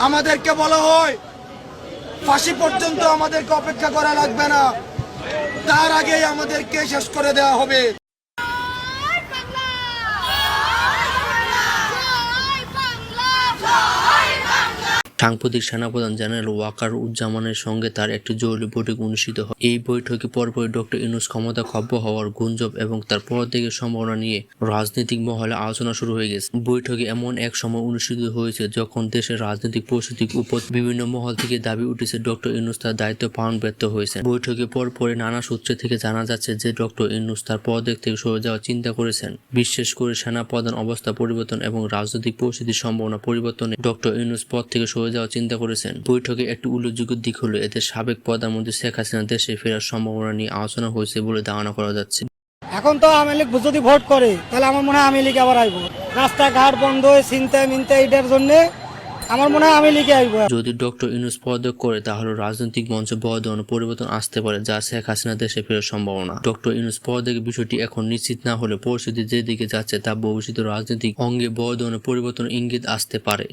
আমাদেরকে বলা হয় ফাঁসি পর্যন্ত আমাদেরকে অপেক্ষা করা লাগবে না, তার আগেই আমাদেরকে শেষ করে দেওয়া হবে। সাংপ্রতিক সেনাপ্রধান জেনারেল ওয়াকার উজ্জামানের সঙ্গে তার একটি জরুরি বৈঠক অনুষ্ঠিত হয়। এই বৈঠকে পরপরই ডক্টর ইউনূস ক্ষমতা খর্ব হওয়ার গুঞ্জন এবং তার পদত্যাগের সম্ভাবনা নিয়ে রাজনৈতিক মহলে আলোচনা শুরু হয়ে গেছে। বৈঠকে এমন এক সময় অনুষ্ঠিত হয়েছে যখন দেশের রাজনৈতিক পরিস্থিতির উপর বিভিন্ন মহল থেকে দাবি উঠেছে ডক্টর ইউনূস তার দায়িত্ব পালন ব্যর্থ হয়েছে। বৈঠকে পরপরই নানা সূত্র থেকে জানা যাচ্ছে যে ডক্টর ইউনূস তার পদত্যাগ থেকে সরে যাওয়ার চিন্তা করেছেন। বিশেষ করে সেনাপ্রধান অবস্থা পরিবর্তন এবং রাজনৈতিক পরিস্থিতির সম্ভাবনা পরিবর্তনে ডক্টর ইউনূস পদ থেকে সরে যাওয়ার চিন্তা করেছেন। বৈঠকে একটি উল্লেখযোগ্য দিক হলো এতে সাবেক প্রধানমন্ত্রী শেখ হাসিনা দেশে ফেরার সম্ভাবনা নিয়ে আলোচনা হয়েছে বলে ধারণা করা যাচ্ছে। এখন তো আওয়ামী লীগ যদি ভোট করে তাহলে আমার মনে হয় আওয়ামী লীগ আবার আইব। রাস্তাঘাট বন্ধ ছিনতাই মিনতাই এটার জন্য আমার মনে হয় আওয়ামী লীগে আইব। যদি ডক্টর ইউনূস পদত্যাগ করে তাহলে রাজনৈতিক মঞ্চে বড় ধরনের পরিবর্তন আসতে পারে, যা শেখ হাসিনা দেশে ফেরার সম্ভাবনা। ডক্টর ইউনূস পদত্যাগের বিষয়টি এখন নিশ্চিত না হলে পরিস্থিতি যেদিকে যাচ্ছে তা ভবিষ্যতে রাজনৈতিক অঙ্গে বড় ধরনের পরিবর্তন ইঙ্গিত আসতে পারে।